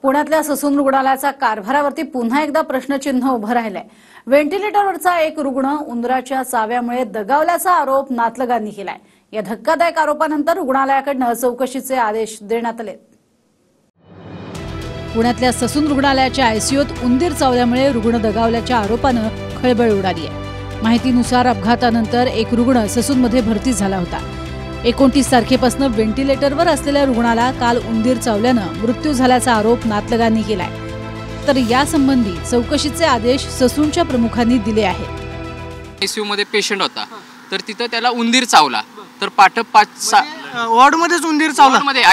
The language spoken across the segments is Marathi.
पुण्यातल्या ससून रुग्णालयाचा कारभारावरती पुन्हा एकदा प्रश्नचिन्ह उभं राहिलंय। व्हेंटिलेटरवरचा एक रुग्ण उंदराच्या चाव्यामुळे दगावल्याचा आरोप नातलगांनी केलाय। या धक्कादायक आरोपानंतर रुग्णालयाकडून चौकशीचे आदेश देण्यात आले। पुण्यातल्या ससून रुग्णालयाच्या आयसीयूत उंदीर चावल्यामुळे रुग्ण दगावल्याच्या आरोपानं खळबळ उडाली आहे। माहितीनुसार अपघातानंतर एक रुग्ण ससूनमध्ये भरती झाला होता। 29 तारखेपासून व्हेंटिलेटरवर असलेल्या रुग्णाला काल उंदीर चावल्यानं मृत्यू झाल्याचा आरोप नातलगांनी केलाय। तर यासंबंधी चौकशीचे आदेश ससूनच्या प्रमुखांनी दिले आहेत। आयसीयू मध्ये पेशंट होता, तर तिथं त्याला उंदीर चावला, तर पाठ 5-6 वॉर्डमध्येच उंदीर चावला। मध्ये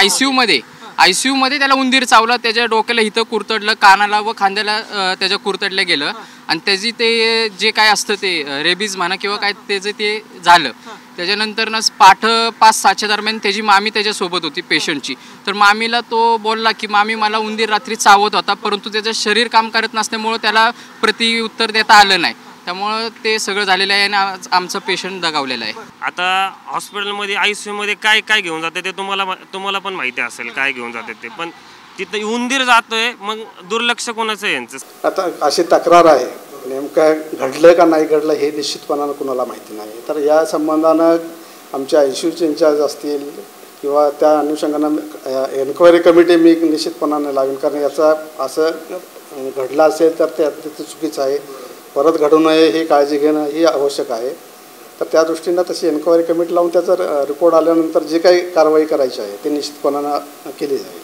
आयसीयू मध्ये त्याला उंदीर चावला। त्याच्या डोक्याला इथं कुरतडलं, कानाला व खांद्याला त्याच्या कुरतडलं गेलं आणि त्याची ते जे काय असतं ते रेबीज म्हणा किंवा काय त्याचं ते झालं। त्याच्यानंतर ना पाठ 5-6च्या दरम्यान त्याची मामी त्याच्यासोबत होती पेशंटची। तर मामीला तो बोलला की मामी मला उंदीर रात्री चावत होता, परंतु त्याचं शरीर काम करत नसल्यामुळे त्याला प्रतिउत्तर देता आलं नाही। त्यामुळे ते सगळं झालेलं आहे आणि आमचं पेशंट दगावलेलं आहे। आता हॉस्पिटलमध्ये आयसीयू मध्ये काय काय घेऊन जाते ते तुम्हाला पण माहिती असेल काय घेऊन जाते ते, पण तिथं उंदीर जातोय, मग दुर्लक्ष कोणाचं आहे यांचं? आता अशी तक्रार आहे, नेमकं घडलं का नाही घडलं हे निश्चितपणानं कुणाला माहिती नाही। तर या संबंधानं आमच्या आयसीयूचे इंचार्ज असतील किंवा त्या अनुषंगानं एन्क्वायरी कमिटी मी निश्चितपणाने लागेल, कारण याचा असं घडलं असेल तर ते अत्यंत चुकीचं आहे। परत घडू नये ही काळजी घेणं ही आवश्यक आहे। तर त्या दृष्टीनं तशी एन्क्वायरी कमिटी लावून त्याचा रिपोर्ट आल्यानंतर जी काही कारवाई करायची आहे ते निश्चितपणानं केली जाईल।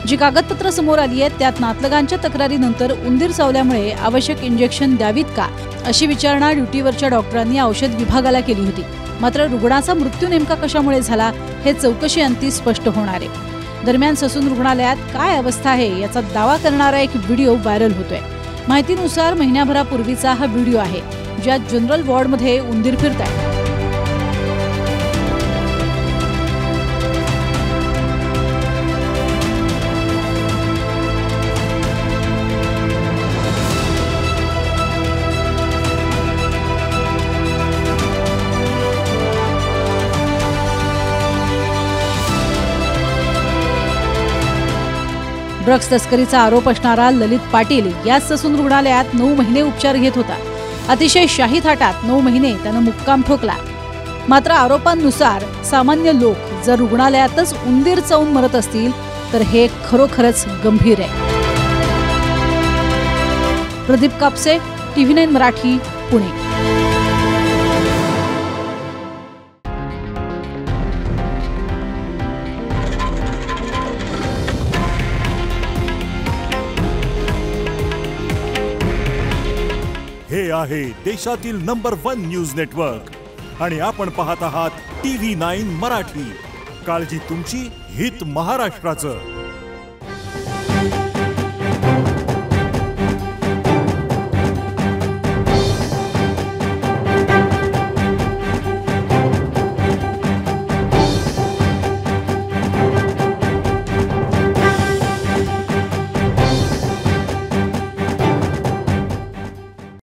जी कागदपत्र समोर आली आहेत त्यात नातलगांच्या तक्रारीनंतर उंदीर चावल्यामुळे आवश्यक इंजेक्शन द्यावीत का अशी विचारणा ड्युटीवरच्या डॉक्टरांनी औषध विभागाला केली होती। मात्र रुग्णाचा मृत्यू नेमका कशामुळे झाला हे चौकशीअंती स्पष्ट होणार आहे। दरम्यान ससून रुग्णालयात काय अवस्था आहे याचा दावा करणारा एक व्हिडिओ व्हायरल होतोय। माहितीनुसार महिन्याभरापूर्वीचा हा व्हिडिओ आहे, ज्यात जनरल वॉर्डमध्ये उंदीर फिरतायत। ड्रग्स तस्करीचा आरोप असणारा ललित पाटील या ससून रुग्णालयात 9 महिने उपचार घेत होता। अतिशय शाही थाटात 9 महिने त्यानं मुक्काम ठोकला। मात्र आरोपांनुसार सामान्य लोक जर रुग्णालयातच उंदीर चावून मरत असतील तर हे खरोखरच गंभीर आहे। प्रदीप कापसे, TV9 मराठी, पुणे। हे आहे देशातील नंबर 1 न्यूज नेटवर्क आणि आपण पाहत आहात TV9 मराठी। काळजी तुमची, हित महाराष्ट्राचं।